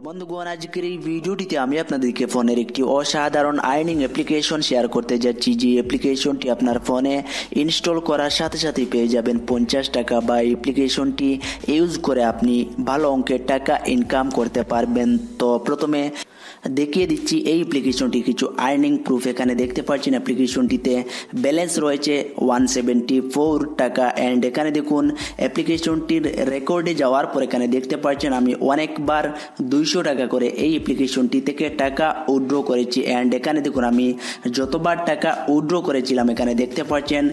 বন্ধুগণ, আজকের এই ভিডিওটিতে আমি আপনাদেরকে ফোনের একটি অসাধারণ আর্নিং অ্যাপ্লিকেশন শেয়ার করতে যাচ্ছি। যে অ্যাপ্লিকেশনটি আপনার ফোনে ইনস্টল করার সাথে সাথেই পেয়ে যাবেন 50 টাকা, বা অ্যাপ্লিকেশনটি ইউজ করে আপনি ভালো অঙ্কের টাকা ইনকাম করতে পারবেন। তো প্রথমে দেখিয়ে দিচ্ছি এই অ্যাপ্লিকেশনটি কিছু আর্নিং প্রুফ। এখানে দেখতে পাচ্ছেন অ্যাপ্লিকেশনটিতে ব্যালেন্স রয়েছে 174 টাকা। অ্যান্ড এখানে দেখুন অ্যাপ্লিকেশনটির রেকর্ডে যাওয়ার পর এখানে দেখতে পাচ্ছেন আমি অনেকবার 200 টাকা করে এই অ্যাপ্লিকেশনটি থেকে টাকা উইথড্র করেছি। অ্যান্ড এখানে দেখুন আমি যতবার টাকা উইথড্র করেছিলাম এখানে দেখতে পাচ্ছেন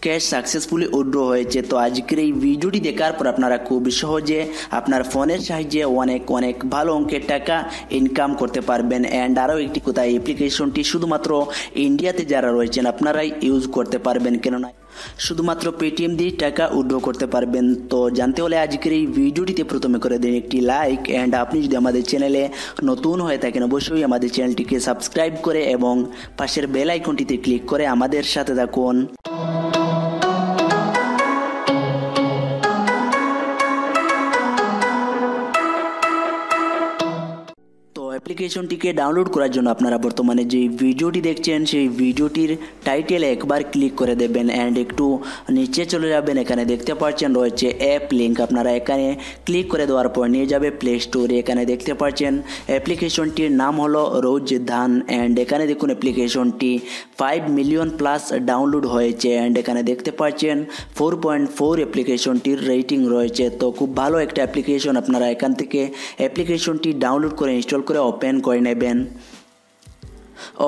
ক্যাশ সাকসেসফুলি উইথড্র হয়েছে। তো আজকের এই ভিডিওটি দেখার পর আপনারা খুব সহজে আপনার ফোনের সাহায্যে অনেক ভালো অঙ্কের টাকা ইনকাম করতে পারবেন। অ্যান্ড আরও একটি কথা, এই অ্যাপ্লিকেশনটি শুধুমাত্র ইন্ডিয়াতে যারা রয়েছেন আপনারাই ইউজ করতে পারবেন, কেননা শুধুমাত্র পেটিএম দিয়ে টাকা উইথড্র করতে পারবেন। তো জানতে হলে আজকের এই ভিডিওটিতে প্রথমে করে দিন একটি লাইক। অ্যান্ড আপনি যদি আমাদের চ্যানেলে নতুন হয়ে থাকেন অবশ্যই আমাদের চ্যানেলটিকে সাবস্ক্রাইব করে এবং পাশের বেল আইকনটিতে ক্লিক করে আমাদের সাথে থাকুন। অ্যাপ্লিকেশনটিকে ডাউনলোড করার জন্য আপনারা বর্তমানে যে ভিডিওটি দেখছেন সেই ভিডিওটির টাইটেলে একবার ক্লিক করে দেবেন। অ্যান্ড একটু নিচে চলে যাবেন, এখানে দেখতে পাচ্ছেন রয়েছে অ্যাপ লিঙ্ক। আপনারা এখানে ক্লিক করে দেওয়ার পর নিয়ে যাবে প্লে স্টোরে। এখানে দেখতে পাচ্ছেন অ্যাপ্লিকেশনটির নাম হলো রোজ ধান। অ্যান্ড এখানে দেখুন অ্যাপ্লিকেশনটি 5 মিলিয়ন প্লাস ডাউনলোড হয়েছে। অ্যান্ড এখানে দেখতে পাচ্ছেন 4.4 অ্যাপ্লিকেশনটির রেটিং রয়েছে। তো খুব ভালো একটা অ্যাপ্লিকেশন। আপনারা এখান থেকে অ্যাপ্লিকেশনটি ডাউনলোড করে ইনস্টল করে ওপেন করে নেবেন।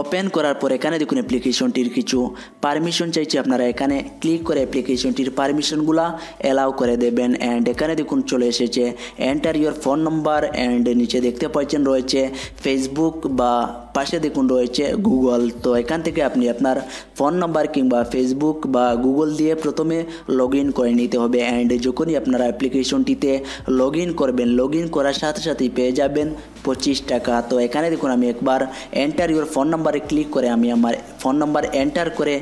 ওপেন করার পর এখানে দেখুন অ্যাপ্লিকেশনটির কিছু পারমিশন চাইছে, আপনারা এখানে ক্লিক করে অ্যাপ্লিকেশনটির পারমিশনগুলো অ্যালাউ করে দেবেন। অ্যান্ড এখানে দেখুন চলে এসেছে enter your phone number. And নিচে দেখতে পাচ্ছেন রয়েছে ফেসবুক, বা পাশে দেখুন রয়েছে গুগল। তো এখান থেকে আপনি আপনার ফোন নাম্বার কিংবা ফেসবুক বা গুগল দিয়ে প্রথমে লগ ইন করে নিতে হবে। অ্যান্ড যখনই আপনারা অ্যাপ্লিকেশনটিতে লগ ইন করবেন, লগ ইন করার সাথে সাথেই পেয়ে যাবেন 25 টাকা। তো এখানে দেখুন আমি একবার এন্টার ইউর ফোন নাম্বারে ক্লিক করে আমি আমার ফোন নাম্বার এন্টার করে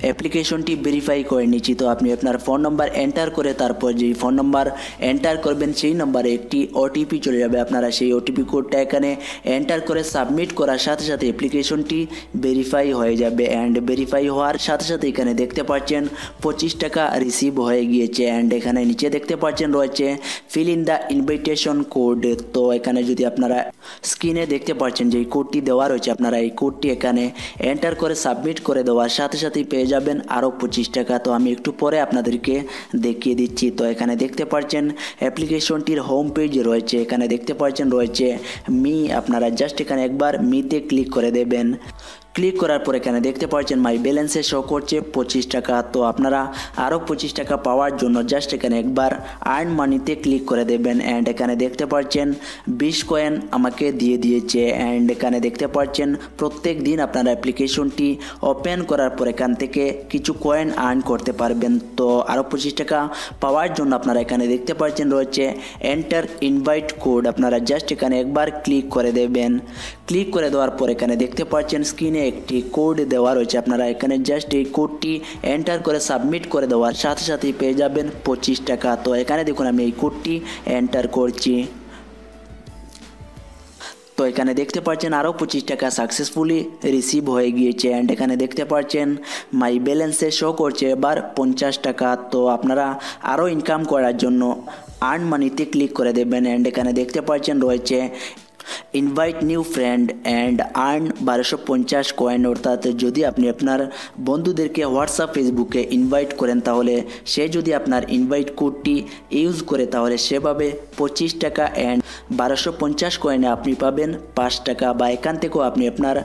অ্যাপ্লিকেশনটি ভেরিফাই করে নিচ্ছি। তো আপনি আপনার ফোন নাম্বার এন্টার করে তারপর যেই ফোন নাম্বার এন্টার করবেন সেই নাম্বারে একটি ওটিপি চলে যাবে। আপনারা সেই ওটিপি কোডটা এখানে এন্টার করে সাবমিট করার সাথে সাথে অ্যাপ্লিকেশনটি ভেরিফাই হয়ে যাবে। অ্যান্ড ভেরিফাই হওয়ার সাথে সাথে এখানে দেখতে পাচ্ছেন 25 টাকা রিসিভ হয়ে গিয়েছে। অ্যান্ড এখানে নিচে দেখতে পাচ্ছেন রয়েছে fill in the invitation code. তো এখানে যদি আপনারা স্ক্রিনে দেখতে পাচ্ছেন যে এই কোডটি দেওয়া রয়েছে, আপনারা এই কোডটি এখানে এন্টার করে সাবমিট করে দেওয়ার সাথে সাথেই পেয়ে যাবেন আরও 25 টাকা। তো আমি একটু পরে আপনাদেরকে দেখিয়ে দিচ্ছি। তো এখানে দেখতে পাচ্ছেন অ্যাপ্লিকেশনটির হোম পেজ রয়েছে, এখানে দেখতে পাচ্ছেন রয়েছে মি। আপনারা জাস্ট এখানে একবার মিতে ক্লিক করে দেবেন। ক্লিক করার পর এখানে দেখতে পাচ্ছেন মাই ব্যালেন্সে শো করছে 25 টাকা। তো আপনারা আরও 25 টাকা পাওয়ার জন্য জাস্ট এখানে একবার আর্ন মানিতে ক্লিক করে দেবেন। অ্যান্ড এখানে দেখতে পাচ্ছেন 20 কয়েন আমাকে দিয়ে দিয়েছে। অ্যান্ড এখানে দেখতে পাচ্ছেন প্রত্যেক দিন আপনারা অ্যাপ্লিকেশনটি ওপেন করার পর এখান থেকে কিছু কয়েন আর্ন করতে পারবেন। তো আরও 25 টাকা পাওয়ার জন্য আপনারা এখানে দেখতে পাচ্ছেন রয়েছে এন্টার ইনভাইট কোড। আপনারা জাস্ট এখানে একবার ক্লিক করে দেবেন। ক্লিক করে দেওয়ার পর এখানে দেখতে পাচ্ছেন স্ক্রিনে একটি কোড দেওয়া রয়েছে, আপনারা এখানে জাস্ট এই কোডটি এন্টার করে সাবমিট করে দেওয়ার সাথে সাথেই পেয়ে যাবেন 25 টাকা। তো এখানে দেখুন আমি এই কোডটি এন্টার করছি। তো এখানে দেখতে পাচ্ছেন আরও 25 টাকা সাকসেসফুলি রিসিভ হয়ে গিয়েছে। অ্যান্ড এখানে দেখতে পাচ্ছেন মাই ব্যালেন্সে শো করছে এবার 50 টাকা। তো আপনারা আরও ইনকাম করার জন্য আর্ন মানিতে ক্লিক করে দেবেন। অ্যান্ড এখানে দেখতে পাচ্ছেন রয়েছে invite new friend and earn 1250 coin. অর্থাৎ যদি আপনি আপনার বন্ধুদেরকে হোয়াটসঅ্যাপ ফেসবুকে ইনভাইট করেন, তাহলে সে যদি আপনার ইনভাইট কোডটি ইউজ করে তাহলে সে পাবে 25 টাকা। অ্যান্ড 1250 কয়েনে আপনি পাবেন 5 টাকা। বা এখান থেকেও আপনি আপনার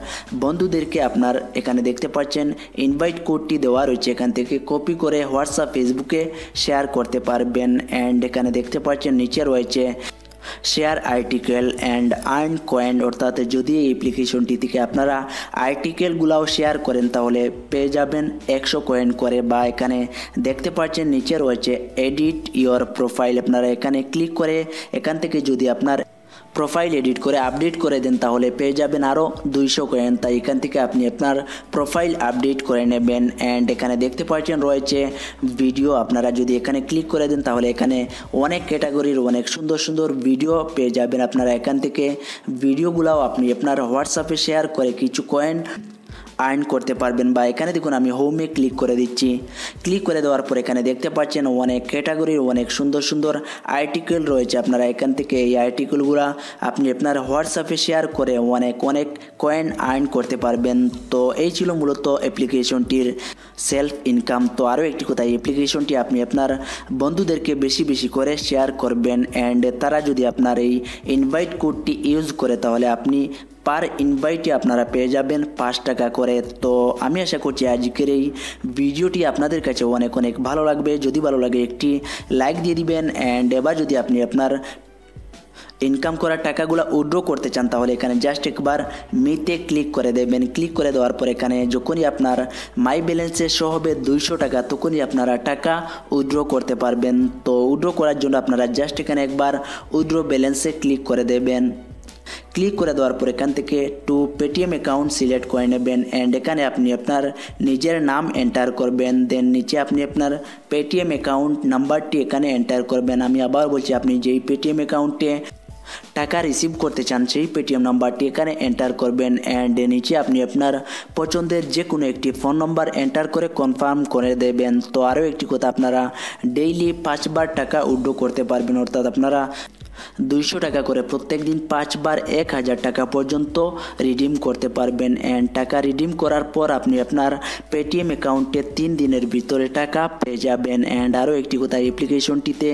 বন্ধুদেরকে আপনার এখানে দেখতে পাচ্ছেন ইনভাইট কোডটি দেওয়া রয়েছে, এখান থেকে কপি করে হোয়াটসঅ্যাপ ফেসবুকে শেয়ার করতে পারবেন। অ্যান্ড এখানে দেখতে পাচ্ছেন নিচে রয়েছে share article and earn coin. অর্থাৎ যদি এই অ্যাপ্লিকেশনটি থেকে আপনারা আর্টিকেলগুলাও শেয়ার করেন তাহলে পেয়ে যাবেন 100 কয়েন করে। বা এখানে দেখতে পাচ্ছেন নিচে রয়েছে এডিট ইওর প্রোফাইল। আপনারা এখানে ক্লিক করে এখান থেকে যদি আপনার প্রোফাইল এডিট করে আপডেট করে দেন তাহলে পেয়ে যাবেন আরও 200 কয়েন। তাই এখান থেকে আপনি আপনার প্রোফাইল আপডেট করে নেবেন। অ্যান্ড এখানে দেখতে পাচ্ছেন রয়েছে ভিডিও, আপনারা যদি এখানে ক্লিক করে দেন তাহলে এখানে অনেক ক্যাটাগরির অনেক সুন্দর সুন্দর ভিডিও পেয়ে যাবেন। আপনারা এখান থেকে ভিডিওগুলোও আপনি আপনার হোয়াটসঅ্যাপে শেয়ার করে কিছু কয়েন আর্ন করতে পারবেন। বা এখানে দেখুন আমি হোমে ক্লিক করে দিচ্ছি। ক্লিক করে দেওয়ার পর এখানে দেখতে পাচ্ছেন অনেক ক্যাটাগরির অনেক সুন্দর সুন্দর আর্টিকেল রয়েছে। আপনারা এখান থেকে এই আর্টিকেলগুলো আপনি আপনার হোয়াটসঅ্যাপে শেয়ার করে অনেক কয়েন আর্ন করতে পারবেন। তো এই ছিল মূলত অ্যাপ্লিকেশনটির সেলফ ইনকাম। তো আরও একটি কথা, এই অ্যাপ্লিকেশনটি আপনি আপনার বন্ধুদেরকে বেশি বেশি করে শেয়ার করবেন। অ্যান্ড তারা যদি আপনার এই ইনভাইট কোডটি ইউজ করে তাহলে আপনি পার ইনভাইটে আপনারা পেয়ে যাবেন 5 টাকা করে। তো আমি আশা করছি আজকের এই ভিডিওটি আপনাদের কাছে অনেক ভালো লাগবে। যদি ভালো লাগে একটি লাইক দিয়ে দিবেন। অ্যান্ড এবার যদি আপনি আপনার ইনকাম করা টাকাগুলো উইথড্র করতে চান তাহলে এখানে জাস্ট একবার মিতে ক্লিক করে দেবেন। ক্লিক করে দেওয়ার পর এখানে যখনই আপনার মাই ব্যালেন্সে শো হবে 200 টাকা তখনই আপনারা টাকা উইথড্র করতে পারবেন। তো উইথড্র করার জন্য আপনারা জাস্ট এখানে একবার উইথড্র ব্যালেন্সে ক্লিক করে দেবেন। ক্লিক করে দেওয়ার পর এখান থেকে টু পেটিএম অ্যাকাউন্ট সিলেক্ট করে নেবেন। অ্যান্ড এখানে আপনি আপনার নিজের নাম এন্টার করবেন। দেন নিচে আপনি আপনার পেটিএম অ্যাকাউন্ট নাম্বারটি এখানে এন্টার করবেন। আমি আবার বলছি, আপনি যেই পেটিএম অ্যাকাউন্টে টাকা রিসিভ করতে চান সেই পেটিএম নাম্বারটি এখানে এন্টার করবেন। অ্যান্ড নিচে আপনি আপনার পছন্দের যে কোনো একটি ফোন নম্বর এন্টার করে কনফার্ম করে দেবেন। তো আরও একটি কথা, আপনারা ডেইলি 5 বার টাকা উইথড্র করতে পারবেন। অর্থাৎ আপনারা 200 টাকা করে প্রত্যেক দিন 5 বার 1000 টাকা পর্যন্ত রিডিম করতে পারবেন। অ্যান্ড টাকা রিডিম করার পর আপনি আপনার পেটিএম অ্যাকাউন্টে 3 দিনের ভিতরে টাকা পেয়ে যাবেন। অ্যান্ড আরও একটি কথা, অ্যাপ্লিকেশনটিতে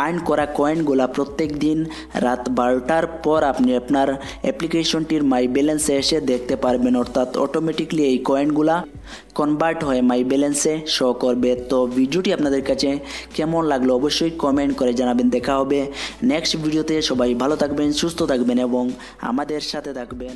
আর্ন করা কয়েনগুলা প্রত্যেক দিন রাত 12টার পর আপনি আপনার অ্যাপ্লিকেশনটির মাই ব্যালেন্সে এসে দেখতে পারবেন। অর্থাৎ অটোমেটিকলি এই কয়েনগুলা কনভার্ট হয়ে মাই ব্যালেন্সে শো করবে। তো ভিডিওটি আপনাদের কাছে কেমন লাগলো অবশ্যই কমেন্ট করে জানাবেন। দেখা হবে নেক্সট ভিডিওতে। সবাই ভালো থাকবেন, সুস্থ থাকবেন এবং আমাদের সাথে থাকবেন।